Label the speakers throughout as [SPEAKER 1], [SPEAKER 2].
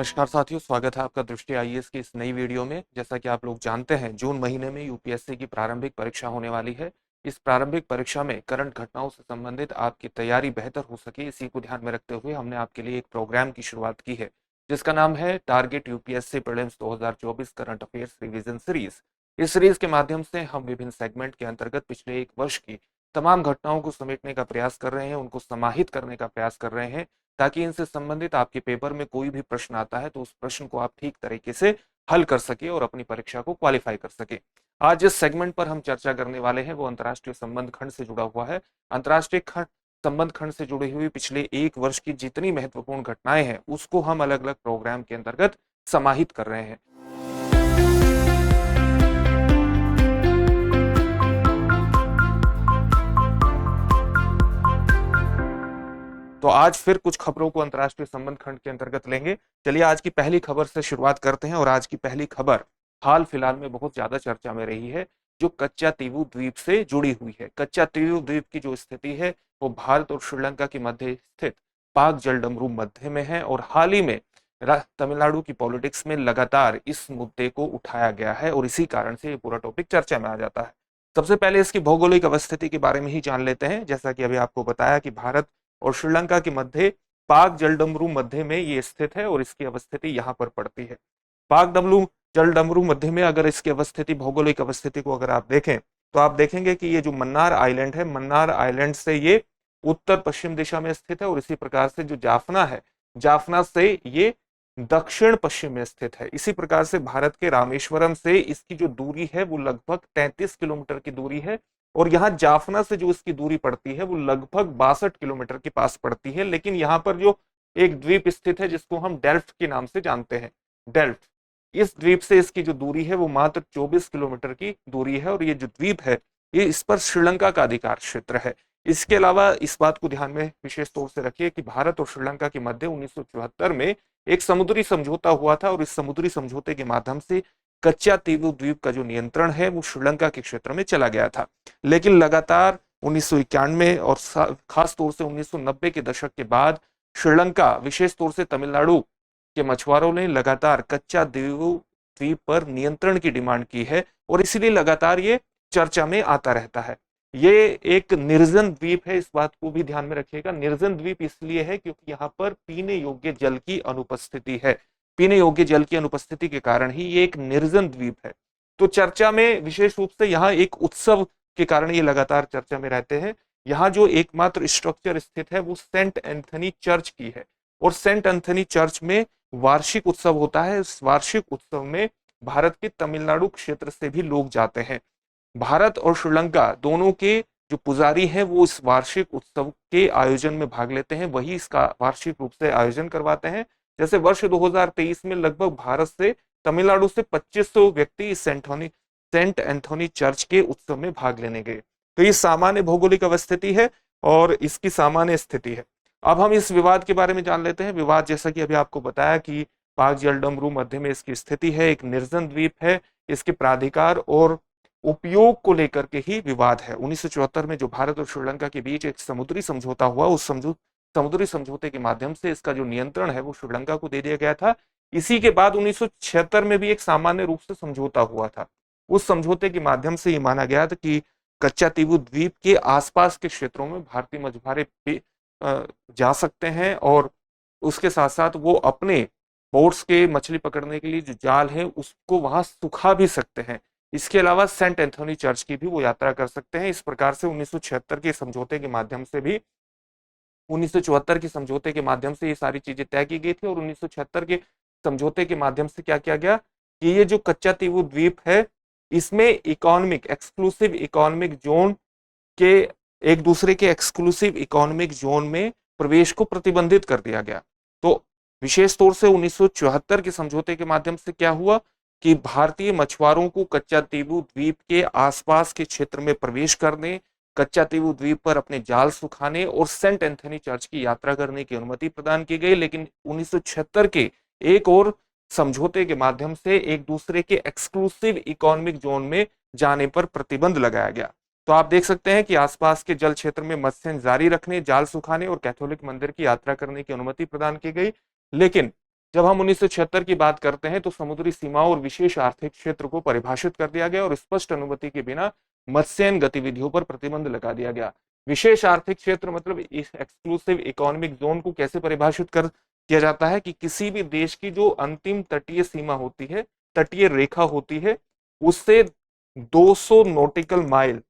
[SPEAKER 1] नमस्कार साथियों, स्वागत है आपका दृष्टि आईएएस की इस नई वीडियो में। जैसा कि आप लोग जानते हैं, जून महीने में यूपीएससी की प्रारंभिक परीक्षा होने वाली है। इस प्रारंभिक परीक्षा में करंट घटनाओं से संबंधित आपकी तैयारी बेहतर हो सके, इसी को ध्यान में रखते हुए हमने आपके लिए एक प्रोग्राम की शुरुआत की है, जिसका नाम है target UPSC prelims 2024 current affairs revision series. इस सीरीज के माध्यम से हम विभिन्न सेगमेंट के अंतर्गत पिछले एक वर्ष की तमाम घटनाओं को समेटने का प्रयास कर रहे हैं, उनको समाहित करने का प्रयास कर रहे हैं, ताकि इनसे संबंधित आपके पेपर में कोई भी प्रश्न आता है तो उस प्रश्न को आप ठीक तरीके से हल कर सके और अपनी परीक्षा को क्वालिफाई कर सके। आज जिस सेगमेंट पर हम चर्चा करने वाले हैं वो अंतर्राष्ट्रीय संबंध खंड से जुड़ा हुआ है। अंतर्राष्ट्रीय संबंध खंड से जुड़ी हुई पिछले एक वर्ष की जितनी महत्वपूर्ण घटनाएं हैं उसको हम अलग अलग प्रोग्राम के अंतर्गत समाहित कर रहे हैं। तो आज फिर कुछ खबरों को अंतर्राष्ट्रीय संबंध खंड के अंतर्गत लेंगे। चलिए आज की पहली खबर से शुरुआत करते हैं और आज की पहली खबर हाल फिलहाल में बहुत ज्यादा चर्चा में रही है, जो कच्चातीवू द्वीप से जुड़ी हुई है। कच्चातीवू द्वीप की जो स्थिति है वो भारत और श्रीलंका के मध्य स्थित पाक जलडमरू मध्य में है और हाल ही में तमिलनाडु की पॉलिटिक्स में लगातार इस मुद्दे को उठाया गया है और इसी कारण से ये पूरा टॉपिक चर्चा में आ जाता है। सबसे पहले इसकी भौगोलिक अवस्थिति के बारे में ही जान लेते हैं। जैसा कि अभी आपको बताया कि भारत और श्रीलंका के मध्य पाक जलडमरू मध्य में ये स्थित है और इसकी अवस्थिति यहाँ पर पड़ती है। पाक जलडमरू मध्य में अगर इसकी अवस्थिति, भौगोलिक अवस्थिति को अगर आप देखें तो आप देखेंगे कि ये जो मन्नार आइलैंड है, मन्नार आइलैंड से ये उत्तर पश्चिम दिशा में स्थित है और इसी प्रकार से जो जाफना है, जाफना से ये दक्षिण पश्चिम में स्थित है। इसी प्रकार से भारत के रामेश्वरम से इसकी जो दूरी है वो लगभग 33 किलोमीटर की दूरी है और यहाँ जाफना से जो इसकी दूरी पड़ती है वो लगभग 62 किलोमीटर के पास पड़ती है। लेकिन यहाँ पर जो एक द्वीप स्थित है जिसको हम डेल्फ्ट के नाम से जानते हैं, डेल्फ्ट, इस द्वीप से इसकी जो दूरी है वो मात्र 24 किलोमीटर की दूरी है और ये जो द्वीप है ये इस पर श्रीलंका का अधिकार क्षेत्र है। इसके अलावा इस बात को ध्यान में विशेष तौर से रखिए कि भारत और श्रीलंका के मध्य 1974 में एक समुद्री समझौता हुआ था और इस समुद्री समझौते के माध्यम से कच्चातीवू द्वीप का जो नियंत्रण है वो श्रीलंका के क्षेत्र में चला गया था। लेकिन लगातार 1991 और खास तौर से 1990 के दशक के बाद श्रीलंका, विशेष तौर से तमिलनाडु के मछुआरों ने लगातार कच्चातीवू द्वीप पर नियंत्रण की डिमांड की है और इसलिए लगातार ये चर्चा में आता रहता है। ये एक निर्जन द्वीप है, इस बात को भी ध्यान में रखिएगा। निर्जन द्वीप इसलिए है क्योंकि यहाँ पर पीने योग्य जल की अनुपस्थिति है। पीने योग्य जल की अनुपस्थिति के कारण ही ये एक निर्जन द्वीप है। तो चर्चा में विशेष रूप से यहाँ एक उत्सव के कारण ये लगातार चर्चा में रहते हैं। यहाँ जो एकमात्र स्ट्रक्चर स्थित है वो सेंट एंथनी चर्च की है और सेंट एंथनी चर्च में वार्षिक उत्सव होता है। इस वार्षिक उत्सव में भारत के तमिलनाडु क्षेत्र से भी लोग जाते हैं। भारत और श्रीलंका दोनों के जो पुजारी हैं वो इस वार्षिक उत्सव के आयोजन में भाग लेते हैं, वही इसका वार्षिक रूप से आयोजन करवाते हैं। जैसे वर्ष 2023 में लगभग भारत से, तमिलनाडु से 2500 व्यक्ति इस सेंट एंथोनी चर्च के उत्सव में भाग लेने गए। तो ये सामान्य भौगोलिक अवस्थिति है और इसकी सामान्य स्थिति है। अब हम इस विवाद के बारे में जान लेते हैं। विवाद, जैसा कि अभी आपको बताया कि पाक जलडमरू मध्य में इसकी स्थिति है, एक निर्जन द्वीप है, इसके प्राधिकार और उपयोग को लेकर के ही विवाद है। 1974 में जो भारत और श्रीलंका के बीच एक समुद्री समझौता हुआ, उस समुद्री समझौते के माध्यम से इसका जो नियंत्रण है वो श्रीलंका को दे दिया गया था। इसी के बाद 1976 में भी एक सामान्य रूप से समझौता हुआ था। उस समझौते के माध्यम से ये माना गया था कि कच्चातीवू द्वीप के आसपास के क्षेत्रों में भारतीय मछुआरे जा सकते हैं और उसके साथ साथ वो अपने बोट्स के मछली पकड़ने के लिए जो जाल है उसको वहां सुखा भी सकते हैं। इसके अलावा सेंट एंथोनी चर्च की भी वो यात्रा कर सकते हैं। इस प्रकार से 1976 के समझौते के माध्यम से भी 1974 के समझौते के माध्यम से ये सारी चीजें तय की गई थी और 1976 के समझौते के माध्यम से क्या किया गया कि ये जो कच्चातीवू द्वीप है इसमें एक्सक्लूसिव इकोनॉमिक जोन के, एक दूसरे के एक्सक्लूसिव इकोनॉमिक जोन में प्रवेश को प्रतिबंधित कर दिया गया। तो विशेष तौर से 1974 के समझौते के माध्यम से क्या हुआ कि भारतीय मछुआरों को कच्चातीवू द्वीप के आसपास के क्षेत्र में प्रवेश करने, कच्चातीवू द्वीप पर अपने जाल सुखाने और सेंट एंथनी चर्च की यात्रा करने की अनुमति प्रदान की गई। लेकिन 1976 के एक और समझौते के माध्यम से एक दूसरे के एक्सक्लूसिव इकोनॉमिक जोन में जाने पर प्रतिबंध लगाया गया। तो आप देख सकते हैं कि आसपास के जल क्षेत्र में मत्स्य जारी रखने, जाल सुखाने और कैथोलिक मंदिर की यात्रा करने की अनुमति प्रदान की गई। लेकिन जब हम 1976 की बात करते हैं तो समुद्री सीमाओं और विशेष आर्थिक क्षेत्र को परिभाषित कर दिया गया और स्पष्ट अनुमति के बिना मत्स्यन गतिविधियों पर प्रतिबंध लगा दिया गया। विशेष आर्थिक क्षेत्र मतलब इस एक्सक्लूसिव इकोनॉमिक जोन को कैसे परिभाषित कर किया जाता है कि किसी भी देश की जो अंतिम तटीय सीमा होती है, तटीय रेखा होती है, उससे 200 नॉटिकल माइल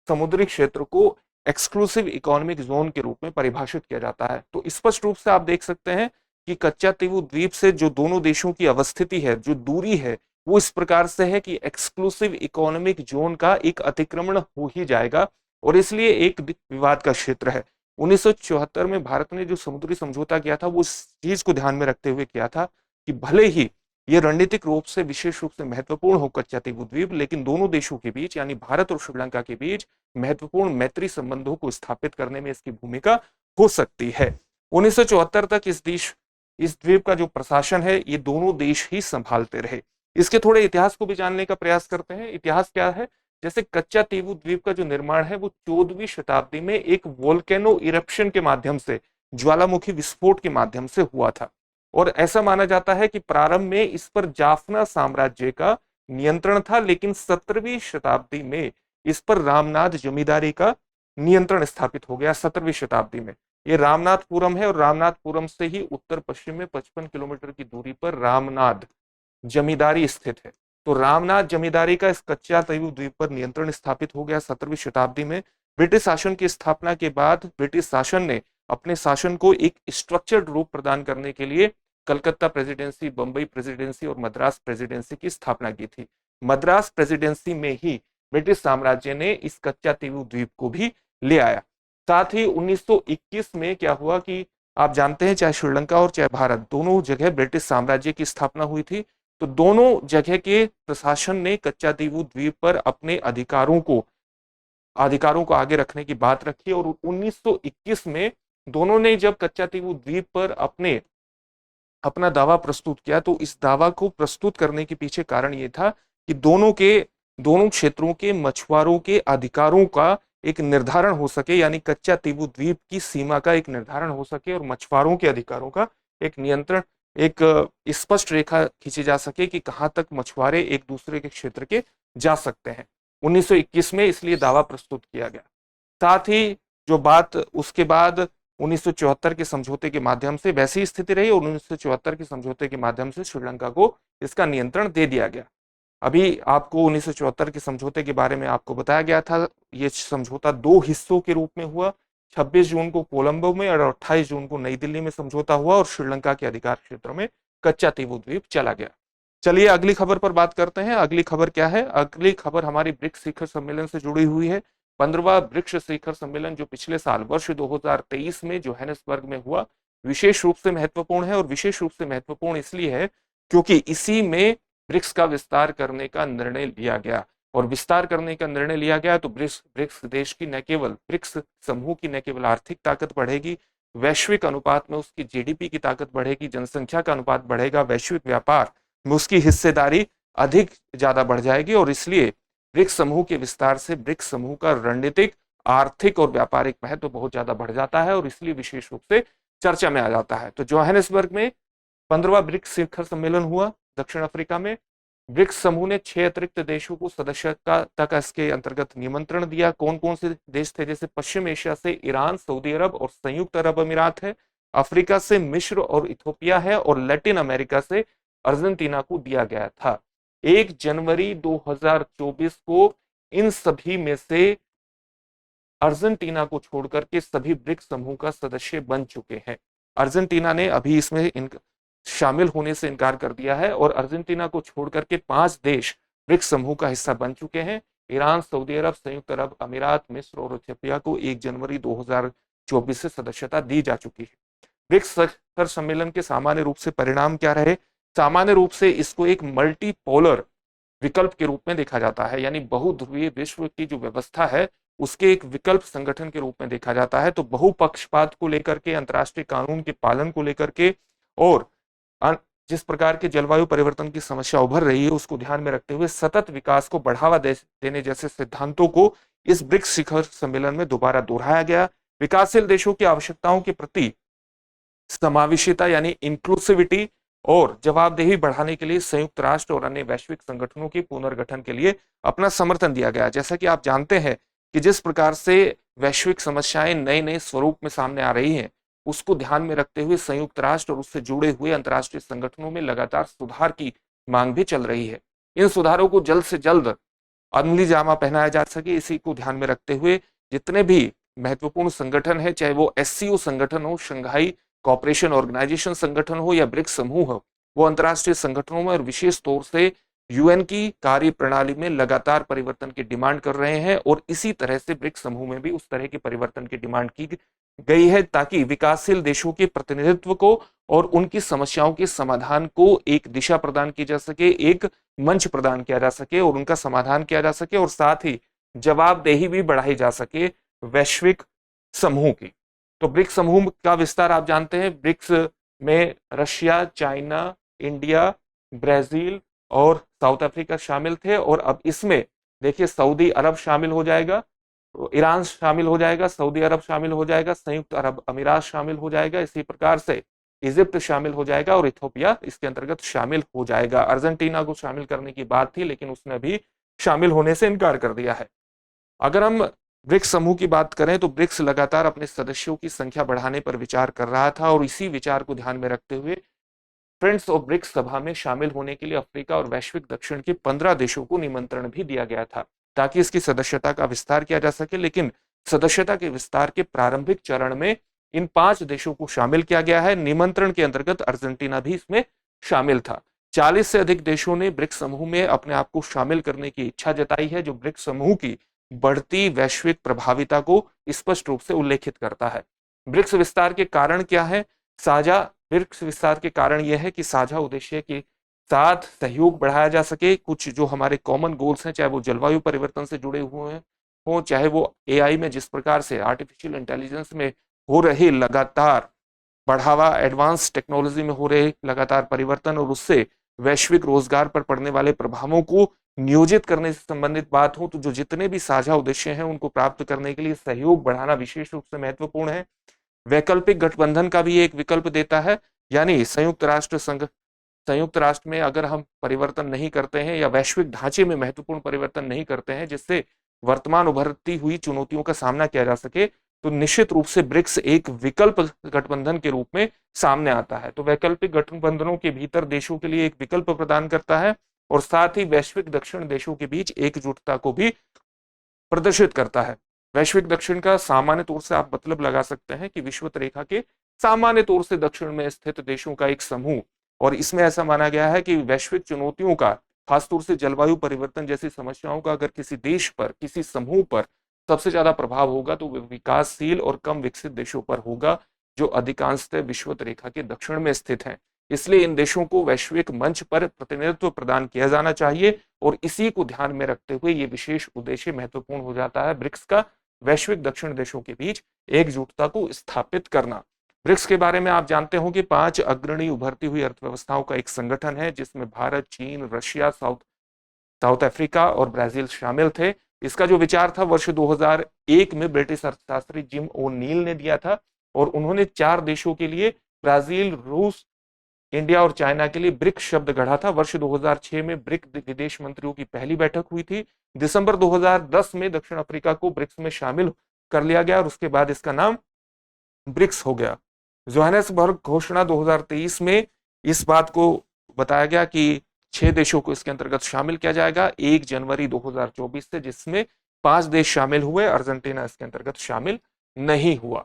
[SPEAKER 1] समुद्री क्षेत्र को एक्सक्लूसिव इकोनॉमिक जोन के रूप में परिभाषित किया जाता है। तो स्पष्ट रूप से आप देख सकते हैं कि कच्चा तीवु द्वीप से जो दोनों देशों की अवस्थिति है, जो दूरी है, वो इस प्रकार से है कि एक्सक्लूसिव इकोनॉमिक जोन का एक अतिक्रमण हो ही जाएगा और इसलिए एक विवाद का क्षेत्र है। 1974 में भारत ने जो समुद्री समझौता किया था वो इस चीज को ध्यान में रखते हुए किया था कि भले ही ये रणनीतिक रूप से विशेष रूप से महत्वपूर्ण हो कच्चा तीवु द्वीप, लेकिन दोनों देशों के बीच यानी भारत और श्रीलंका के बीच महत्वपूर्ण मैत्री संबंधों को स्थापित करने में इसकी भूमिका हो सकती है। 1974 तक इस द्वीप का जो प्रशासन है ये दोनों देश ही संभालते रहे। इसके थोड़े इतिहास को भी जानने का प्रयास करते हैं। इतिहास क्या है? जैसे कच्चा तीवु द्वीप का जो निर्माण है वो 14वीं शताब्दी में एक वोल्केनो इरप्शन के माध्यम से, ज्वालामुखी विस्फोट के माध्यम से हुआ था और ऐसा माना जाता है कि प्रारंभ में इस पर जाफना साम्राज्य का नियंत्रण था, लेकिन 17वीं शताब्दी में इस पर रामनाथ जमींदारी का नियंत्रण स्थापित हो गया। 17वीं शताब्दी में ये रामनाथपुरम है और रामनाथपुरम से ही उत्तर पश्चिम में 55 किलोमीटर की दूरी पर रामनाथ जमींदारी स्थित है। तो रामनाथ जमींदारी का इस कच्चा तीवु द्वीप पर नियंत्रण स्थापित हो गया 17वीं शताब्दी में। ब्रिटिश शासन की स्थापना के बाद ब्रिटिश शासन ने अपने शासन को एक स्ट्रक्चर्ड रूप प्रदान करने के लिए कलकत्ता प्रेसिडेंसी, बंबई प्रेसिडेंसी और मद्रास प्रेसिडेंसी की स्थापना की थी। मद्रास प्रेसिडेंसी में ही ब्रिटिश साम्राज्य ने इस कच्चा तीवु द्वीप को भी ले आया। साथ ही 1921 में क्या हुआ कि आप जानते हैं चाहे श्रीलंका और चाहे भारत दोनों जगह ब्रिटिश साम्राज्य की स्थापना हुई थी, तो दोनों जगह के प्रशासन ने कच्चा तीवु द्वीप पर अपने अधिकारों को आगे रखने की बात रखी और 1921 में दोनों ने जब कच्चा तीवु द्वीप पर अपना दावा प्रस्तुत किया तो इस दावा को प्रस्तुत करने के पीछे कारण ये था कि दोनों क्षेत्रों के मछुआरों के अधिकारों का एक निर्धारण हो सके, यानी कच्चा तीवु द्वीप की सीमा का एक निर्धारण हो सके और मछुआरों के अधिकारों का एक नियंत्रण, एक स्पष्ट रेखा खींची जा सके कि कहां तक मछुआरे एक दूसरे के क्षेत्र के जा सकते हैं। 1921 में इसलिए दावा प्रस्तुत किया गया। साथ ही जो बात उसके बाद 1974 के समझौते के माध्यम से वैसी स्थिति रही और 1974 के समझौते के माध्यम से श्रीलंका को इसका नियंत्रण दे दिया गया। अभी आपको 1974 के समझौते के बारे में आपको बताया गया था। ये समझौता 2 हिस्सों के रूप में हुआ। 26 जून को कोलंबो में और 28 जून को नई दिल्ली में समझौता हुआ और श्रीलंका के अधिकार क्षेत्र में कच्चा तीवु द्वीप चला गया। चलिए अगली खबर पर बात करते हैं। अगली खबर क्या है? अगली खबर हमारी ब्रिक्स शिखर सम्मेलन से जुड़ी हुई है। 15वां ब्रिक्स शिखर सम्मेलन जो पिछले साल वर्ष 2023 में जोहानिसबर्ग में हुआ, विशेष रूप से महत्वपूर्ण है और विशेष रूप से महत्वपूर्ण इसलिए है क्योंकि इसी में ब्रिक्स का विस्तार करने का निर्णय लिया गया और विस्तार करने का निर्णय लिया गया तो ब्रिक्स देश की न केवल ब्रिक्स समूह की न केवल आर्थिक ताकत बढ़ेगी, वैश्विक अनुपात में उसकी जीडीपी की ताकत बढ़ेगी, जनसंख्या का अनुपात बढ़ेगा, वैश्विक व्यापार में उसकी हिस्सेदारी अधिक ज्यादा बढ़ जाएगी और इसलिए ब्रिक्स समूह के विस्तार से ब्रिक्स समूह का रणनीतिक, आर्थिक और व्यापारिक महत्व बहुत ज्यादा बढ़ जाता है और इसलिए विशेष रूप से चर्चा में आ जाता है। तो जोहानिसबर्ग में 15वां ब्रिक्स शिखर सम्मेलन हुआ दक्षिण अफ्रीका में। ब्रिक्स समूह ने 6 अतिरिक्त देशों को सदस्यता तक इसके अंतर्गत निमंत्रण दिया। कौन कौन से देश थे? जैसे पश्चिम एशिया से ईरान, सऊदी अरब और संयुक्त अरब अमीरात है, अफ्रीका से मिस्र और इथोपिया है और लैटिन अमेरिका से अर्जेंटीना को दिया गया था। 1 जनवरी 2024 को इन सभी में से अर्जेंटीना को छोड़कर के सभी ब्रिक्स समूह का सदस्य बन चुके हैं। अर्जेंटीना ने अभी इसमें शामिल होने से इनकार कर दिया है और अर्जेंटीना को छोड़कर के 5 देश ब्रिक्स समूह का हिस्सा बन चुके हैं। ईरान, सऊदी अरब, संयुक्त अरब अमीरात, मिस्र और इथियोपिया को 1 जनवरी 2024 से सदस्यता दी जा चुकी है। ब्रिक्स शिखर सम्मेलन के सामान्य रूप से परिणाम क्या रहे? सामान्य रूप से इसको एक मल्टीपोलर विकल्प के रूप में देखा जाता है, यानी बहुध्रुवीय विश्व की जो व्यवस्था है उसके एक विकल्प संगठन के रूप में देखा जाता है। तो बहुपक्षपात को लेकर के, अंतर्राष्ट्रीय कानून के पालन को लेकर के और जिस प्रकार के जलवायु परिवर्तन की समस्या उभर रही है उसको ध्यान में रखते हुए सतत विकास को बढ़ावा देने जैसे सिद्धांतों को इस ब्रिक्स शिखर सम्मेलन में दोबारा दोहराया गया। विकासशील देशों की आवश्यकताओं के प्रति समावेशिता यानी इंक्लूसिविटी और जवाबदेही बढ़ाने के लिए संयुक्त राष्ट्र और अन्य वैश्विक संगठनों के पुनर्गठन के लिए अपना समर्थन दिया गया। जैसा कि आप जानते हैं कि जिस प्रकार से वैश्विक समस्याएं नए नए स्वरूप में सामने आ रही हैं, उसको ध्यान में रखते हुए संयुक्त राष्ट्र और उससे जुड़े हुए अंतर्राष्ट्रीय संगठनों में लगातार सुधार की मांग भी चल रही है। इन सुधारों को जल्द से जल्द अमली जामा पहनाया जा सके, इसी को ध्यान में रखते हुए जितने भी महत्वपूर्ण संगठन है, चाहे वो एससीओ संगठन हो, शंघाई कॉपरेशन ऑर्गेनाइजेशन संगठन हो या ब्रिक्स समूह हो, वो अंतर्राष्ट्रीय संगठनों में और विशेष तौर से यूएन की कार्य प्रणाली में लगातार परिवर्तन की डिमांड कर रहे हैं। और इसी तरह से ब्रिक्स समूह में भी उस तरह के परिवर्तन की डिमांड की गई है ताकि विकासशील देशों के प्रतिनिधित्व को और उनकी समस्याओं के समाधान को एक दिशा प्रदान की जा सके, एक मंच प्रदान किया जा सके और उनका समाधान किया जा सके, और साथ ही जवाबदेही भी बढ़ाई जा सके वैश्विक समूह की। तो ब्रिक्स समूह का विस्तार आप जानते हैं, ब्रिक्स में रशिया, चाइना, इंडिया, ब्राजील और साउथ अफ्रीका शामिल थे। और अब इसमें देखिए सऊदी अरब शामिल हो जाएगा, ईरान शामिल हो जाएगा, सऊदी अरब शामिल हो जाएगा, संयुक्त अरब अमीरात शामिल हो जाएगा, इसी प्रकार से इजिप्ट शामिल हो जाएगा और इथोपिया इसके अंतर्गत शामिल हो जाएगा। अर्जेंटीना को शामिल करने की बात थी लेकिन उसने भी शामिल होने से इनकार कर दिया है। अगर हम ब्रिक्स समूह की बात करें तो ब्रिक्स लगातार अपने सदस्यों की संख्या बढ़ाने पर विचार कर रहा था और इसी विचार को ध्यान में रखते हुए फ्रेंड्स ऑफ ब्रिक्स सभा में शामिल होने के लिए अफ्रीका और वैश्विक दक्षिण के 15 देशों को निमंत्रण भी दिया गया था ताकि इसकी सदस्यता का विस्तार किया जा सके। लेकिन सदस्यता के विस्तार के प्रारंभिक चरण में इन 5 देशों को शामिल किया गया है। निमंत्रण के अंतर्गत अर्जेंटीना भी इसमें शामिल था। 40 से अधिक देशों ने ब्रिक्स समूह में अपने आप को शामिल करने की इच्छा जताई है, जो ब्रिक्स समूह की बढ़ती वैश्विक प्रभाविता को स्पष्ट रूप से उल्लेखित करता है। ब्रिक्स विस्तार के कारण क्या है? साझा ब्रिक्स विस्तार के कारण यह है कि साझा उद्देश्य के साथ सहयोग बढ़ाया जा सके। कुछ जो हमारे कॉमन गोल्स हैं, चाहे वो जलवायु परिवर्तन से जुड़े हुए हैं हो, चाहे वो एआई में जिस प्रकार से आर्टिफिशियल इंटेलिजेंस में हो रहे लगातार बढ़ावा, एडवांस टेक्नोलॉजी में हो रहे लगातार परिवर्तन और उससे वैश्विक रोजगार पर पड़ने वाले प्रभावों को नियोजित करने से संबंधित बात हो, तो जो जितने भी साझा उद्देश्य हैं उनको प्राप्त करने के लिए सहयोग बढ़ाना विशेष रूप से महत्वपूर्ण है। वैकल्पिक गठबंधन का भी एक विकल्प देता है, यानी संयुक्त राष्ट्र में अगर हम परिवर्तन नहीं करते हैं या वैश्विक ढांचे में महत्वपूर्ण परिवर्तन नहीं करते हैं जिससे वर्तमान उभरती हुई चुनौतियों का सामना किया जा सके, तो निश्चित रूप से ब्रिक्स एक विकल्प गठबंधन के रूप में सामने आता है। तो वैकल्पिक गठबंधनों के भीतर देशों के लिए एक विकल्प प्रदान करता है और साथ ही वैश्विक दक्षिण देशों के बीच एकजुटता को भी प्रदर्शित करता है। वैश्विक दक्षिण का सामान्य तौर से आप मतलब लगा सकते हैं कि विश्वत रेखा के सामान्य तौर से दक्षिण में स्थित देशों का एक समूह, और इसमें ऐसा माना गया है कि वैश्विक चुनौतियों का, खासतौर से जलवायु परिवर्तन जैसी समस्याओं का अगर किसी देश पर, किसी समूह पर सबसे ज्यादा प्रभाव होगा तो विकासशील और कम विकसित देशों पर होगा, जो अधिकांशतः विश्वत रेखा के दक्षिण में स्थित हैं। इसलिए इन देशों को वैश्विक मंच पर प्रतिनिधित्व प्रदान किया जाना चाहिए और इसी को ध्यान में रखते हुए ये विशेष उद्देश्य महत्वपूर्ण हो जाता है ब्रिक्स का, वैश्विक दक्षिण देशों के बीच एकजुटता को स्थापित करना। ब्रिक्स के बारे में आप जानते हो कि 5 अग्रणी उभरती हुई अर्थव्यवस्थाओं का एक संगठन है जिसमें भारत, चीन, रशिया, साउथ अफ्रीका और ब्राजील शामिल थे। इसका जो विचार था वर्ष 2001 में ब्रिटिश अर्थशास्त्री जिम ओ'नील ने दिया था और उन्होंने 4 देशों के लिए, ब्राजील, रूस, इंडिया और चाइना के लिए ब्रिक्स शब्द गढ़ा था। वर्ष 2006 में ब्रिक्स विदेश मंत्रियों की पहली बैठक हुई थी। दिसंबर 2010 में दक्षिण अफ्रीका को ब्रिक्स में शामिल कर लिया गया और उसके बाद इसका नाम ब्रिक्स हो गया। जोहानेसबर्ग घोषणा 2023 में इस बात को बताया गया कि 6 देशों को इसके अंतर्गत शामिल किया जाएगा 1 जनवरी 2024 से, जिसमें 5 देश शामिल हुए, अर्जेंटीना इसके अंतर्गत शामिल नहीं हुआ।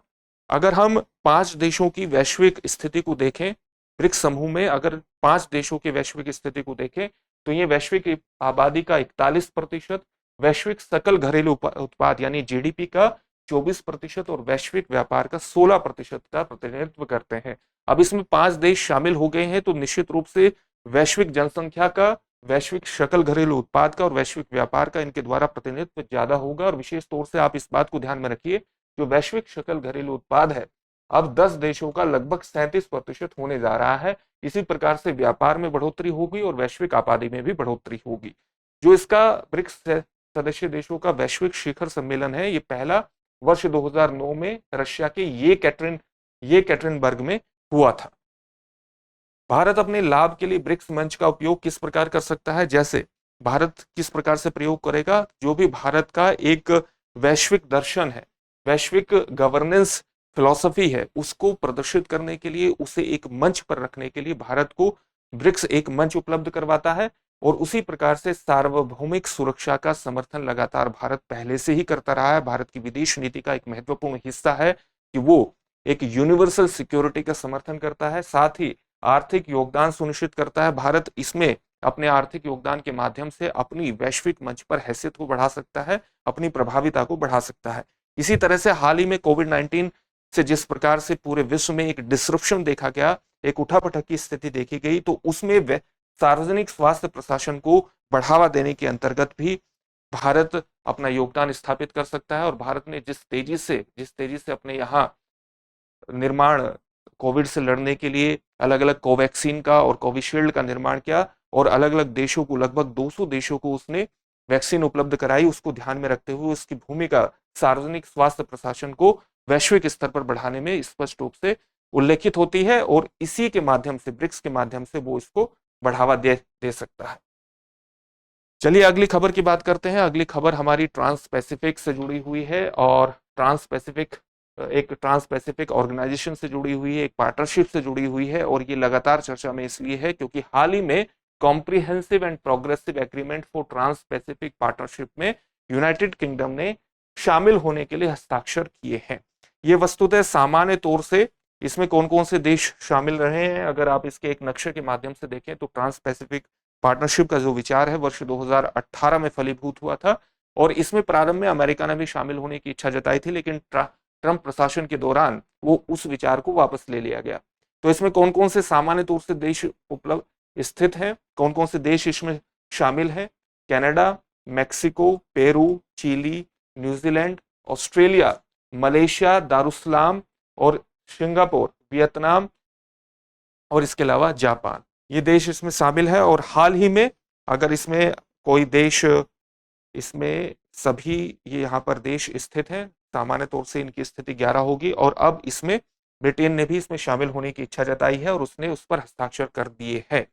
[SPEAKER 1] अगर हम 5 देशों की वैश्विक स्थिति को देखें, ब्रिक्स समूह में अगर 5 देशों की वैश्विक स्थिति को देखें तो ये वैश्विक आबादी का 41%, वैश्विक सकल घरेलू उत्पाद यानी जीडीपी का 24% और वैश्विक व्यापार का 16% का प्रतिनिधित्व करते हैं। अब इसमें 5 देश शामिल हो गए हैं तो निश्चित रूप से वैश्विक जनसंख्या का, वैश्विक सकल घरेलू उत्पाद का और वैश्विक व्यापार का इनके द्वारा प्रतिनिधित्व ज्यादा होगा। और विशेष तौर से आप इस बात को ध्यान में रखिए, जो वैश्विक सकल घरेलू उत्पाद है अब 10 देशों का लगभग 37% होने जा रहा है। इसी प्रकार से व्यापार में बढ़ोतरी होगी और वैश्विक आबादी में भी बढ़ोतरी होगी। जो इसका ब्रिक्स सदस्य देशों का वैश्विक शिखर सम्मेलन है, ये पहला वर्ष 2009 में रशिया के ये कैटरिनबर्ग में हुआ था। भारत अपने लाभ के लिए ब्रिक्स मंच का उपयोग किस प्रकार कर सकता है? जैसे भारत किस प्रकार से प्रयोग करेगा? जो भी भारत का एक वैश्विक दर्शन है, वैश्विक गवर्नेंस फिलॉसफी है, उसको प्रदर्शित करने के लिए, उसे एक मंच पर रखने के लिए भारत को ब्रिक्स एक मंच उपलब्ध करवाता है। और उसी प्रकार से सार्वभौमिक सुरक्षा का समर्थन लगातार भारत पहले से ही करता रहा है। भारत की विदेश नीति का एक महत्वपूर्ण हिस्सा है कि वो एक यूनिवर्सल सिक्योरिटी का समर्थन करता है, साथ ही आर्थिक योगदान सुनिश्चित करता है। भारत इसमें अपने आर्थिक योगदान के माध्यम से अपनी वैश्विक मंच पर हैसियत को बढ़ा सकता है, अपनी प्रभाविता को बढ़ा सकता है। इसी तरह से हाल ही में कोविड-19 से जिस प्रकार से पूरे विश्व में एक डिसरप्शन देखा गया, एक उठापटक की स्थिति देखी गई, तो उसमें सार्वजनिक स्वास्थ्य प्रशासन को बढ़ावा देने के अंतर्गत भी भारत अपना योगदान स्थापित कर सकता है। और भारत ने जिस तेजी से अपने यहाँ निर्माण कोविड से लड़ने के लिए अलग अलग कोवैक्सीन का और कोविशील्ड का निर्माण किया और अलग अलग देशों को, लगभग 200 देशों को उसने वैक्सीन उपलब्ध कराई, उसको ध्यान में रखते हुए उसकी भूमिका सार्वजनिक स्वास्थ्य प्रशासन को वैश्विक स्तर पर बढ़ाने में स्पष्ट रूप से उल्लेखित होती है। और इसी के माध्यम से, ब्रिक्स के माध्यम से वो इसको बढ़ावा दे सकता है। चलिए अगली खबर की बात करते हैं। अगली खबर हमारी ट्रांस पैसिफिक से जुड़ी हुई है और ट्रांस पैसिफिक ऑर्गेनाइजेशन से जुड़ी हुई है, एक पार्टनरशिप से जुड़ी हुई है। और ये लगातार चर्चा में इसलिए है क्योंकि हाल ही में comprehensive and progressive agreement for trans Pacific partnership में यूनाइटेड किंगडम ने शामिल होने के लिए हस्ताक्षर किए हैं। ये वस्तुतः सामान्य तौर से इसमें कौन कौन से देश शामिल रहे हैं, अगर आप इसके एक नक्शे के माध्यम से देखें तो ट्रांस पैसिफिक पार्टनरशिप का जो विचार है वर्ष 2018 में फलीभूत हुआ था। और इसमें प्रारंभ में अमेरिका ने भी शामिल होने की इच्छा जताई थी, लेकिन ट्रंप प्रशासन के दौरान वो उस विचार को वापस ले लिया गया। तो इसमें कौन कौन से सामान्य तौर से देश उपलब्ध स्थित हैं, कौन कौन से देश इसमें शामिल हैं? Canada, Mexico, Peru, Chile, New Zealand, Australia, Malaysia, Darussalam और सिंगापुर, वियतनाम और इसके अलावा जापान, ये देश इसमें शामिल है। और हाल ही में अगर इसमें कोई देश, इसमें सभी ये यहाँ पर देश स्थित हैं, सामान्य तौर से इनकी स्थिति 11 होगी। और अब इसमें ब्रिटेन ने भी इसमें शामिल होने की इच्छा जताई है और उसने उस पर हस्ताक्षर कर दिए हैं।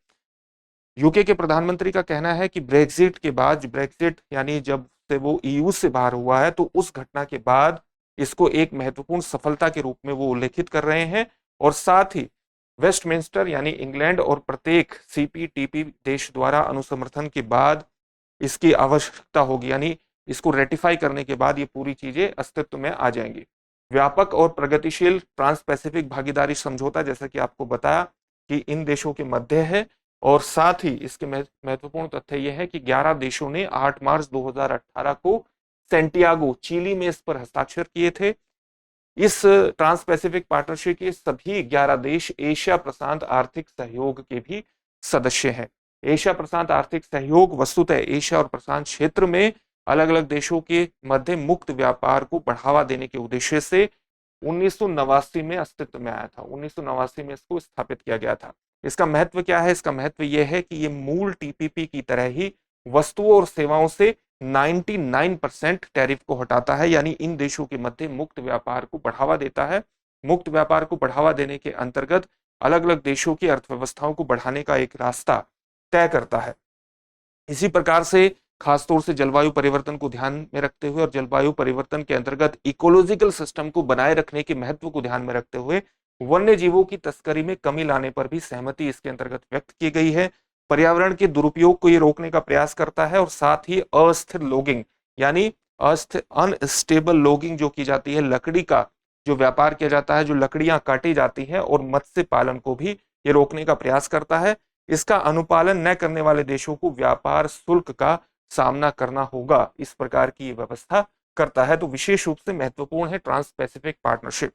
[SPEAKER 1] यूके के प्रधानमंत्री का कहना है कि ब्रेक्जिट यानी जब से वो ईयू से बाहर हुआ है, तो उस घटना के बाद इसको एक महत्वपूर्ण सफलता के रूप में वो उल्लेखित कर रहे हैं। और साथ ही वेस्टमिंस्टर यानी इंग्लैंड और प्रत्येक सीपीटीपी देश द्वारा अनुसमर्थन के बाद इसकी आवश्यकता होगी, यानी इसको रेटिफाई करने के बाद ये पूरी चीजें अस्तित्व में आ जाएंगी। व्यापक और प्रगतिशील ट्रांस पैसिफिक भागीदारी समझौता, जैसा कि आपको बताया कि इन देशों के मध्य है। और साथ ही इसके महत्वपूर्ण तथ्य यह है कि 11 देशों ने 8 मार्च 2018 को सेंटियागो, चिली में इस पर हस्ताक्षर किए थे। इस ट्रांस पैसिफिक पार्टनरशिप के सभी 11 देश एशिया प्रशांत आर्थिक सहयोग के भी सदस्य हैं। एशिया प्रशांत आर्थिक सहयोग वस्तुतः एशिया और प्रशांत क्षेत्र में अलग अलग देशों के मध्य मुक्त व्यापार को बढ़ावा देने के उद्देश्य से 1989 में अस्तित्व में आया था। 1989 में इसको स्थापित किया गया था। इसका महत्व क्या है? इसका महत्व यह है कि ये मूल टीपीपी की तरह ही वस्तुओं और सेवाओं से 99% टैरिफ को हटाता है, यानी इन देशों के मध्य मुक्त व्यापार को बढ़ावा देता है। मुक्त व्यापार को बढ़ावा देने के अंतर्गत अलग अलग देशों की अर्थव्यवस्थाओं को बढ़ाने का एक रास्ता तय करता है। इसी प्रकार से खासतौर से जलवायु परिवर्तन को ध्यान में रखते हुए और जलवायु परिवर्तन के अंतर्गत इकोलॉजिकल सिस्टम को बनाए रखने के महत्व को ध्यान में रखते हुए वन्य जीवों की तस्करी में कमी लाने पर भी सहमति इसके अंतर्गत व्यक्त की गई है। पर्यावरण के दुरुपयोग को ये रोकने का प्रयास करता है और साथ ही अस्थिर लॉगिंग यानी अनस्टेबल लॉगिंग जो की जाती है, लकड़ी का जो व्यापार किया जाता है, जो लकड़ियां काटी जाती हैं, और मत्स्य पालन को भी ये रोकने का प्रयास करता है। इसका अनुपालन न करने वाले देशों को व्यापार शुल्क का सामना करना होगा, इस प्रकार की व्यवस्था करता है। तो विशेष रूप से महत्वपूर्ण है ट्रांस पैसिफिक पार्टनरशिप।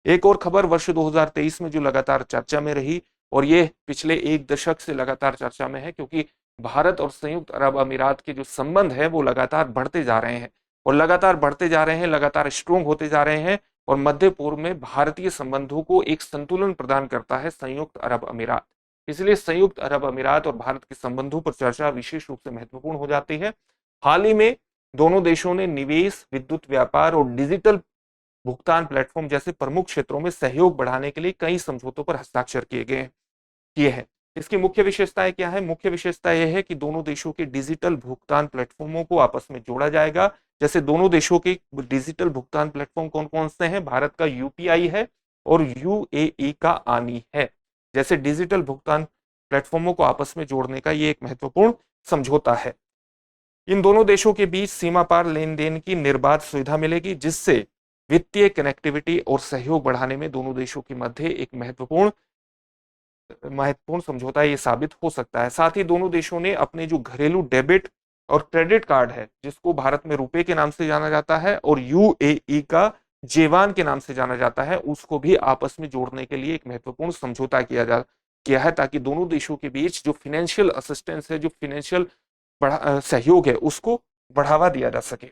[SPEAKER 1] एक और खबर वर्ष 2023 में जो लगातार चर्चा में रही, और ये पिछले एक दशक से लगातार चर्चा में है, क्योंकि भारत और संयुक्त अरब अमीरात के जो संबंध है वो लगातार बढ़ते जा रहे हैं और लगातार बढ़ते जा रहे हैं, लगातार स्ट्रोंग होते जा रहे हैं। और मध्य पूर्व में भारतीय संबंधों को एक संतुलन प्रदान करता है संयुक्त अरब अमीरात। इसलिए संयुक्त अरब अमीरात और भारत के संबंधों पर चर्चा विशेष रूप से महत्वपूर्ण हो जाती है। हाल ही में दोनों देशों ने निवेश, विद्युत व्यापार और डिजिटल भुगतान प्लेटफॉर्म जैसे प्रमुख क्षेत्रों में सहयोग बढ़ाने के लिए कई समझौतों पर हस्ताक्षर किए गए हैं। किए हैं। इसकी मुख्य विशेषताएं क्या है? मुख्य विशेषता यह है कि दोनों देशों के डिजिटल भुगतान प्लेटफॉर्मों को आपस में जोड़ा जाएगा। जैसे दोनों देशों के डिजिटल भुगतान प्लेटफॉर्म कौन कौन से हैं? भारत का यूपीआई है और यूएई का आनी है। जैसे डिजिटल भुगतान प्लेटफॉर्मों को आपस में जोड़ने का ये एक महत्वपूर्ण समझौता है। इन दोनों देशों के बीच सीमा पार लेन देन की निर्बाध सुविधा मिलेगी, जिससे वित्तीय कनेक्टिविटी और सहयोग बढ़ाने में दोनों देशों के मध्य एक महत्वपूर्ण समझौता ये साबित हो सकता है। साथ ही दोनों देशों ने अपने जो घरेलू डेबिट और क्रेडिट कार्ड है, जिसको भारत में रुपए के नाम से जाना जाता है और यूएई का जेवान के नाम से जाना जाता है, उसको भी आपस में जोड़ने के लिए एक महत्वपूर्ण समझौता किया है, ताकि दोनों देशों के बीच जो फाइनेंशियल असिस्टेंस है, जो फाइनेंशियल सहयोग है, उसको बढ़ावा दिया जा सके।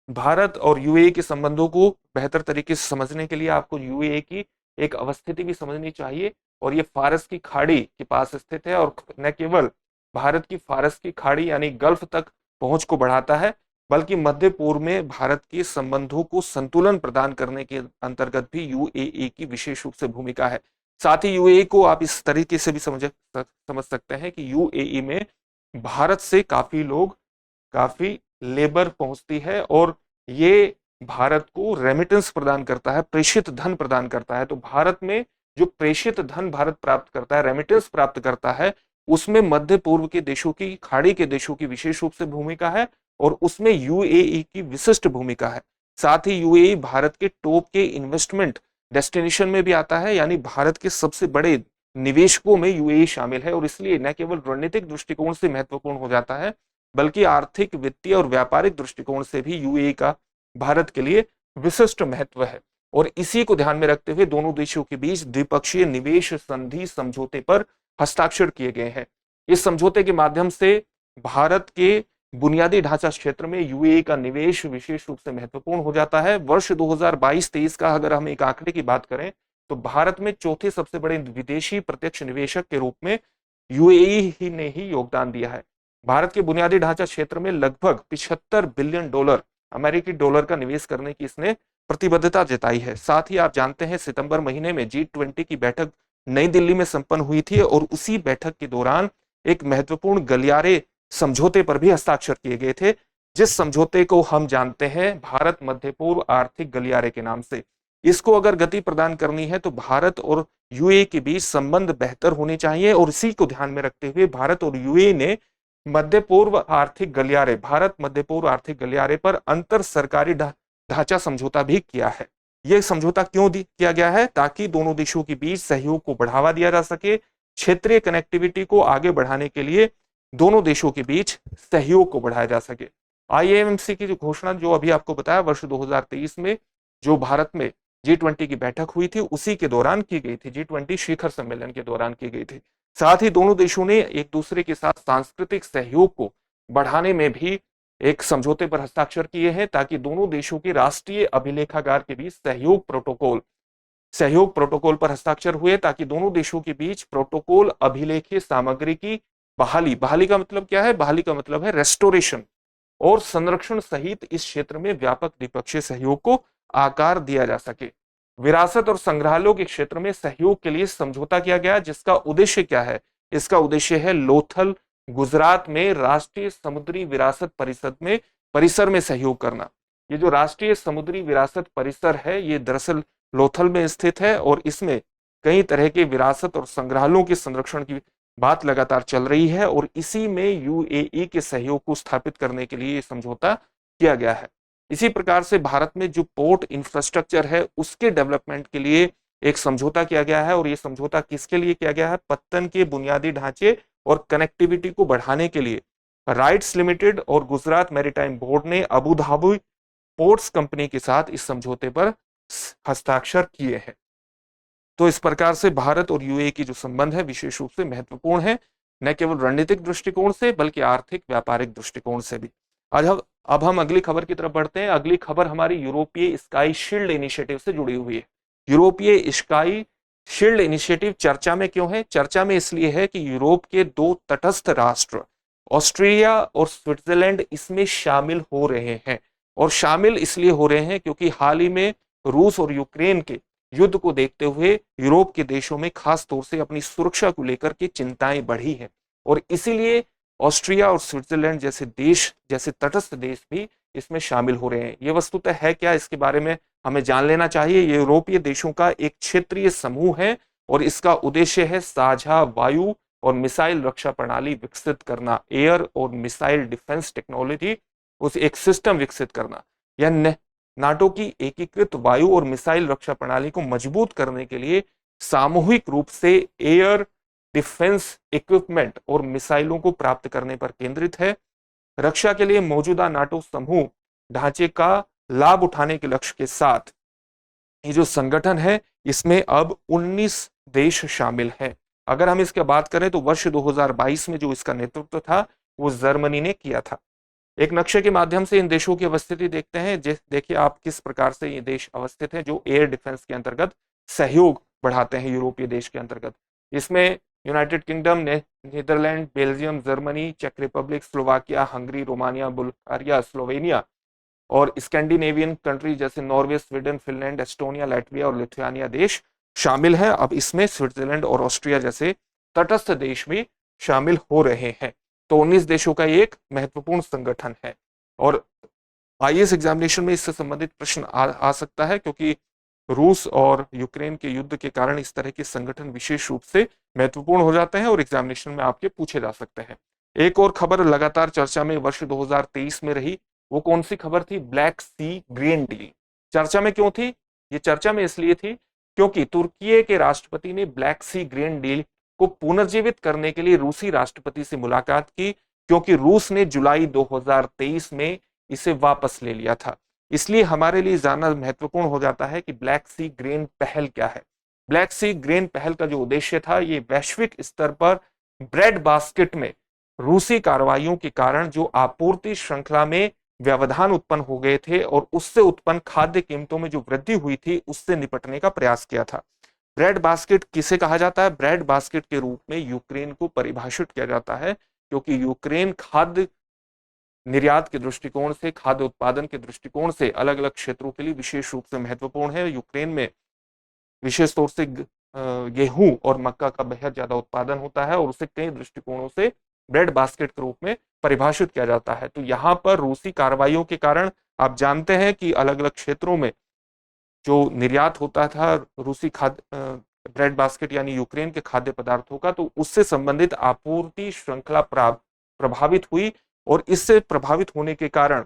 [SPEAKER 1] भारत और यूएई के संबंधों को बेहतर तरीके से समझने के लिए आपको यूएई की एक अवस्थिति भी समझनी चाहिए, और ये फारस की खाड़ी के पास स्थित है, और न केवल भारत की फारस की खाड़ी यानी गल्फ तक पहुंच को बढ़ाता है, बल्कि मध्य पूर्व में भारत के संबंधों को संतुलन प्रदान करने के अंतर्गत भी यूएई की विशेष रूप से भूमिका है। साथ ही यूएई को आप इस तरीके से भी समझ सकते हैं कि यूएई में भारत से काफी लोग, काफी लेबर पहुंचती है, और ये भारत को रेमिटेंस प्रदान करता है, प्रेषित धन प्रदान करता है। तो भारत में जो प्रेषित धन भारत प्राप्त करता है, रेमिटेंस प्राप्त करता है, उसमें मध्य पूर्व के देशों की, खाड़ी के देशों की विशेष रूप से भूमिका है, और उसमें यूएई की विशिष्ट भूमिका है। साथ ही यूएई भारत के टॉप के इन्वेस्टमेंट डेस्टिनेशन में भी आता है, यानी भारत के सबसे बड़े निवेशकों में यूएई शामिल है, और इसलिए न केवल रणनीतिक दृष्टिकोण से महत्वपूर्ण हो जाता है, बल्कि आर्थिक, वित्तीय और व्यापारिक दृष्टिकोण से भी यूएई का भारत के लिए विशिष्ट महत्व है। और इसी को ध्यान में रखते हुए दोनों देशों के बीच द्विपक्षीय निवेश संधि समझौते पर हस्ताक्षर किए गए हैं। इस समझौते के माध्यम से भारत के बुनियादी ढांचा क्षेत्र में यूएई का निवेश विशेष रूप से महत्वपूर्ण हो जाता है। वर्ष 2022-23 का अगर हम एक आंकड़े की बात करें, तो भारत में चौथे सबसे बड़े विदेशी प्रत्यक्ष निवेशक के रूप में यूएई ही ने ही योगदान दिया है। भारत के बुनियादी ढांचा क्षेत्र में लगभग 75 बिलियन डॉलर, अमेरिकी डॉलर का निवेश करने की इसने प्रतिबद्धता जताई है। साथ ही आप जानते हैं, सितंबर महीने में G20 की बैठक नई दिल्ली में संपन्न हुई थी, और उसी बैठक के दौरान एक महत्वपूर्ण गलियारे समझौते पर भी हस्ताक्षर किए गए थे, जिस समझौते को हम जानते हैं भारत मध्य पूर्व आर्थिक गलियारे के नाम से। इसको अगर गति प्रदान करनी है तो भारत और यूएई के बीच संबंध बेहतर होने चाहिए, और इसी को ध्यान में रखते हुए भारत और यूएई ने मध्य पूर्व आर्थिक गलियारे, भारत मध्य पूर्व आर्थिक गलियारे पर अंतर सरकारी ढांचा समझौता भी किया है। यह समझौता क्यों किया गया है? ताकि दोनों देशों के बीच सहयोग को बढ़ावा दिया जा सके, क्षेत्रीय कनेक्टिविटी को आगे बढ़ाने के लिए दोनों देशों के बीच सहयोग को बढ़ाया जा सके। आईएमसी की जो घोषणा जो अभी आपको बताया, वर्ष 2023 में जो भारत में G20 की बैठक हुई थी, उसी के दौरान की गई थी, G20 शिखर सम्मेलन के दौरान की गई थी। साथ ही दोनों देशों ने एक दूसरे के साथ सांस्कृतिक सहयोग को बढ़ाने में भी एक समझौते पर हस्ताक्षर किए हैं, ताकि दोनों देशों के राष्ट्रीय अभिलेखागार के बीच सहयोग प्रोटोकॉल पर हस्ताक्षर हुए, ताकि दोनों देशों के बीच प्रोटोकॉल अभिलेखीय सामग्री की बहाली का मतलब क्या है? बहाली का मतलब है रेस्टोरेशन और संरक्षण सहित इस क्षेत्र में व्यापक द्विपक्षीय सहयोग को आकार दिया जा सके। विरासत और संग्रहालयों के क्षेत्र में सहयोग के लिए समझौता किया गया, जिसका उद्देश्य क्या है? इसका उद्देश्य है लोथल, गुजरात में राष्ट्रीय समुद्री विरासत परिसर में सहयोग करना। ये जो राष्ट्रीय समुद्री विरासत परिसर है, ये दरअसल लोथल में स्थित है, और इसमें कई तरह के विरासत और संग्रहालयों के संरक्षण की बात लगातार चल रही है, और इसी में यूएई के सहयोग को स्थापित करने के लिए ये समझौता किया गया है। इसी प्रकार से भारत में जो पोर्ट इंफ्रास्ट्रक्चर है, उसके डेवलपमेंट के लिए एक समझौता किया गया है, और ये समझौता किसके लिए किया गया है? पत्तन के बुनियादी ढांचे और कनेक्टिविटी को बढ़ाने के लिए राइट्स लिमिटेड और गुजरात मैरीटाइम बोर्ड ने अबू धाबी पोर्ट्स कंपनी के साथ इस समझौते पर हस्ताक्षर किए हैं। तो इस प्रकार से भारत और यूएई की जो संबंध है विशेष रूप से महत्वपूर्ण है, न केवल रणनीतिक दृष्टिकोण से बल्कि आर्थिक व्यापारिक दृष्टिकोण से भी। अब हम अगली खबर की तरफ बढ़ते हैं। अगली खबर हमारी यूरोपीय स्काई शील्ड इनिशिएटिव से जुड़ी हुई है। यूरोपीय स्काई शील्ड इनिशिएटिव चर्चा में क्यों है? चर्चा में इसलिए है कि यूरोप के दो तटस्थ राष्ट्र ऑस्ट्रिया और स्विट्जरलैंड इसमें शामिल हो रहे हैं, और शामिल इसलिए हो रहे हैं क्योंकि हाल ही में रूस और यूक्रेन के युद्ध को देखते हुए यूरोप के देशों में खास तौर से अपनी सुरक्षा को लेकर के चिंताएं बढ़ी हैं और इसीलिए ऑस्ट्रिया और स्विट्जरलैंड जैसे देश, जैसे तटस्थ देश भी इसमें शामिल हो रहे हैं। ये वस्तुतः है क्या, इसके बारे में हमें जान लेना चाहिए। ये यूरोपीय देशों का एक क्षेत्रीय समूह है और इसका उद्देश्य है साझा वायु और मिसाइल रक्षा प्रणाली विकसित करना, एयर और मिसाइल डिफेंस टेक्नोलॉजी, उस एक सिस्टम विकसित करना। यह नाटो की एकीकृत वायु और मिसाइल रक्षा प्रणाली को मजबूत करने के लिए सामूहिक रूप से एयर डिफेंस इक्विपमेंट और मिसाइलों को प्राप्त करने पर केंद्रित है। रक्षा के लिए मौजूदा नाटो समूह ढांचे का लाभ उठाने के लक्ष्य के साथ ये जो संगठन है इसमें अब 19 देश शामिल हैं। अगर हम इसके बात करें तो वर्ष 2022 में जो इसका नेतृत्व था वो जर्मनी ने किया था। एक नक्शे के माध्यम से इन देशों की अवस्थिति देखते हैं। देखिए आप किस प्रकार से ये देश अवस्थित हैं जो एयर डिफेंस के अंतर्गत सहयोग बढ़ाते हैं यूरोपीय देश के अंतर्गत। इसमें United Kingdom, Netherlands, Belgium, Germany, चेक Republic, Slovakia, Hungary, Romania, Bulgaria, Slovenia और स्कैंडिनेवियन कंट्री जैसे Norway, Sweden, Finland, Estonia, Latvia और लिथुआनिया देश शामिल हैं। अब इसमें स्विट्जरलैंड और ऑस्ट्रिया जैसे तटस्थ देश भी शामिल हो रहे हैं। तो 19 देशों का एक महत्वपूर्ण संगठन है और आईएएस एग्जामिनेशन में इससे संबंधित प्रश्न आ सकता है क्योंकि रूस और यूक्रेन के युद्ध के कारण इस तरह के संगठन विशेष रूप से महत्वपूर्ण हो जाते हैं और एग्जामिनेशन में आपके पूछे जा सकते हैं। एक और खबर लगातार चर्चा में वर्ष 2023 में रही, वो कौन सी खबर थी? ब्लैक सी ग्रीन डील। चर्चा में क्यों थी? ये चर्चा में इसलिए थी क्योंकि तुर्की के राष्ट्रपति ने ब्लैक सी ग्रीन डील को पुनर्जीवित करने के लिए रूसी राष्ट्रपति से मुलाकात की, क्योंकि रूस ने जुलाई 2023 में इसे वापस ले लिया था। इसलिए हमारे लिए जानना महत्वपूर्ण हो जाता है कि ब्लैक सी ग्रीन पहल क्या है। ब्लैक सी ग्रीन पहल का जो उद्देश्य था, ये वैश्विक स्तर पर ब्रेड बास्केट में रूसी कार्रवाइयों के कारण जो आपूर्ति श्रृंखला में व्यवधान उत्पन्न हो गए थे और उससे उत्पन्न खाद्य कीमतों में जो वृद्धि हुई थी उससे निपटने का प्रयास किया था। ब्रेड बास्केट किसे कहा जाता है? ब्रेड बास्केट के रूप में यूक्रेन को परिभाषित किया जाता है, क्योंकि यूक्रेन खाद्य निर्यात के दृष्टिकोण से, खाद्य उत्पादन के दृष्टिकोण से अलग अलग क्षेत्रों के लिए विशेष रूप से महत्वपूर्ण है। यूक्रेन में विशेष तौर से गेहूं और मक्का का बेहद ज्यादा उत्पादन होता है और उसे कई दृष्टिकोणों से ब्रेड बास्केट के रूप में परिभाषित किया जाता है। तो यहाँ पर रूसी कार्रवाइयों के कारण आप जानते हैं कि अलग अलग क्षेत्रों में जो निर्यात होता था रूसी खाद्य ब्रेड बास्केट यानी यूक्रेन के खाद्य पदार्थों का, तो उससे संबंधित आपूर्ति श्रृंखला प्रभावित हुई और इससे प्रभावित होने के कारण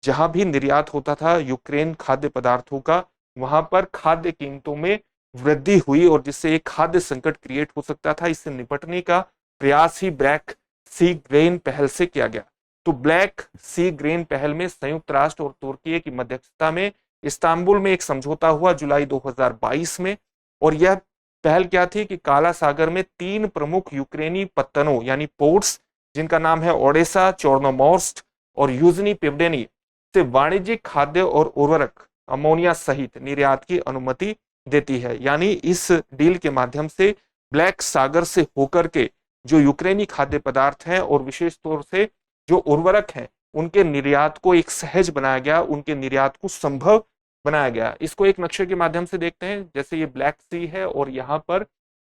[SPEAKER 1] जहां भी निर्यात होता था यूक्रेन खाद्य पदार्थों का, वहां पर खाद्य कीमतों में वृद्धि हुई और जिससे एक खाद्य संकट क्रिएट हो सकता था। इससे निपटने का प्रयास ही ब्लैक सी ग्रीन पहल से किया गया। तो ब्लैक सी ग्रीन पहल में संयुक्त राष्ट्र और तुर्की की मध्यस्थता में इस्तांबुल में एक समझौता हुआ जुलाई 2022 में। और यह पहल क्या थी कि काला सागर में 3 प्रमुख यूक्रेनी पत्तनों यानी पोर्ट्स, जिनका नाम है ओडेसा, चोर्नोमोर्स्क और यूजनी पिवडेनी, से वाणिज्यिक खाद्य और उर्वरक अमोनिया सहित निर्यात की अनुमति देती है। यानी इस डील के माध्यम से ब्लैक सागर से होकर के जो यूक्रेनी खाद्य पदार्थ हैं और विशेष तौर से जो उर्वरक हैं उनके निर्यात को एक सहज बनाया गया, उनके निर्यात को संभव बनाया गया। इसको एक नक्शे के माध्यम से देखते हैं। जैसे ये ब्लैक सी है और यहाँ पर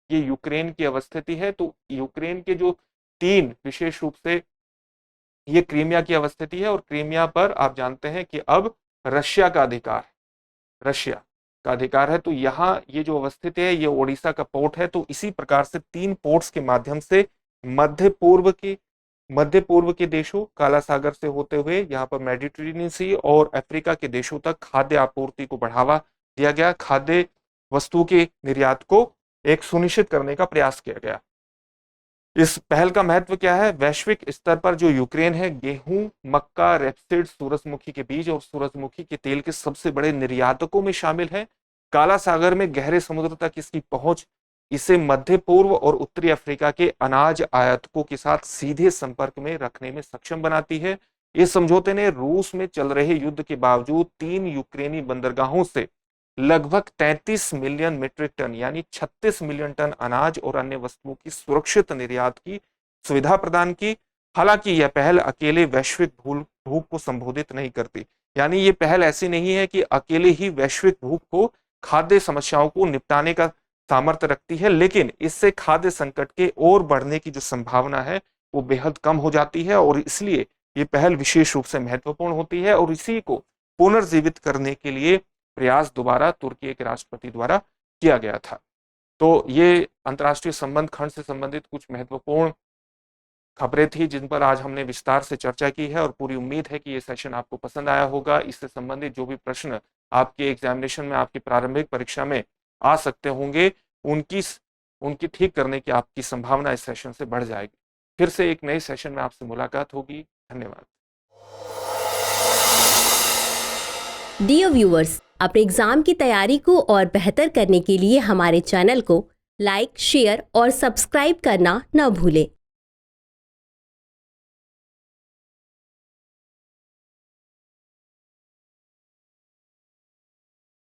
[SPEAKER 1] ये यूक्रेन की अवस्थिति है। तो यूक्रेन के जो 3 विशेष रूप से ये क्रीमिया की अवस्थिति है और क्रीमिया पर आप जानते हैं कि अब रशिया का अधिकार है। तो यहाँ ये जो अवस्थित है ये ओडिशा का पोर्ट है। तो इसी प्रकार से 3 पोर्ट्स के माध्यम से मध्य पूर्व के देशों, काला सागर से होते हुए यहाँ पर मेडिटेरेनियन सी और अफ्रीका के देशों तक खाद्य आपूर्ति को बढ़ावा दिया गया। खाद्य वस्तु के निर्यात को एक सुनिश्चित करने का प्रयास किया गया। इस पहल का महत्व क्या है? वैश्विक स्तर पर जो यूक्रेन है गेहूं, मक्का, रेपसीड, सूरजमुखी के बीज और सूरजमुखी के तेल के सबसे बड़े निर्यातकों में शामिल है। काला सागर में गहरे समुद्र तक इसकी पहुंच इसे मध्य पूर्व और उत्तरी अफ्रीका के अनाज आयातकों के साथ सीधे संपर्क में रखने में सक्षम बनाती है। इस समझौते ने रूस में चल रहे युद्ध के बावजूद 3 यूक्रेनी बंदरगाहों से लगभग 33 मिलियन मीट्रिक टन यानी 36 मिलियन टन अनाज और अन्य वस्तुओं की सुरक्षित निर्यात की सुविधा प्रदान की। हालांकि यह पहल अकेले वैश्विक भूख को संबोधित नहीं करती, यानी ये पहल ऐसी नहीं है कि अकेले ही वैश्विक भूख को खाद्य समस्याओं को निपटाने का सामर्थ्य रखती है, लेकिन इससे खाद्य संकट के और बढ़ने की जो संभावना है वो बेहद कम हो जाती है और इसलिए ये पहल विशेष रूप से महत्वपूर्ण होती है और इसी को पुनर्जीवित करने के लिए प्रयास दोबारा तुर्की के राष्ट्रपति द्वारा किया गया था। तो ये अंतर्राष्ट्रीय संबंध खंड से संबंधित कुछ महत्वपूर्ण खबरें थी जिन पर आज हमने विस्तार से चर्चा की है और पूरी उम्मीद है कि ये सेशन आपको पसंद आया होगा। इससे संबंधित जो भी प्रश्न आपके एग्जामिनेशन में, आपकी प्रारंभिक परीक्षा में आ सकते होंगे, उनकी ठीक करने की आपकी संभावना इस सेशन से बढ़ जाएगी। फिर से एक नए सेशन में आपसे मुलाकात होगी। धन्यवाद।
[SPEAKER 2] डियर व्यूअर्स, अपने एग्जाम की तैयारी को और बेहतर करने के लिए हमारे चैनल को लाइक, शेयर और सब्सक्राइब करना न भूलें।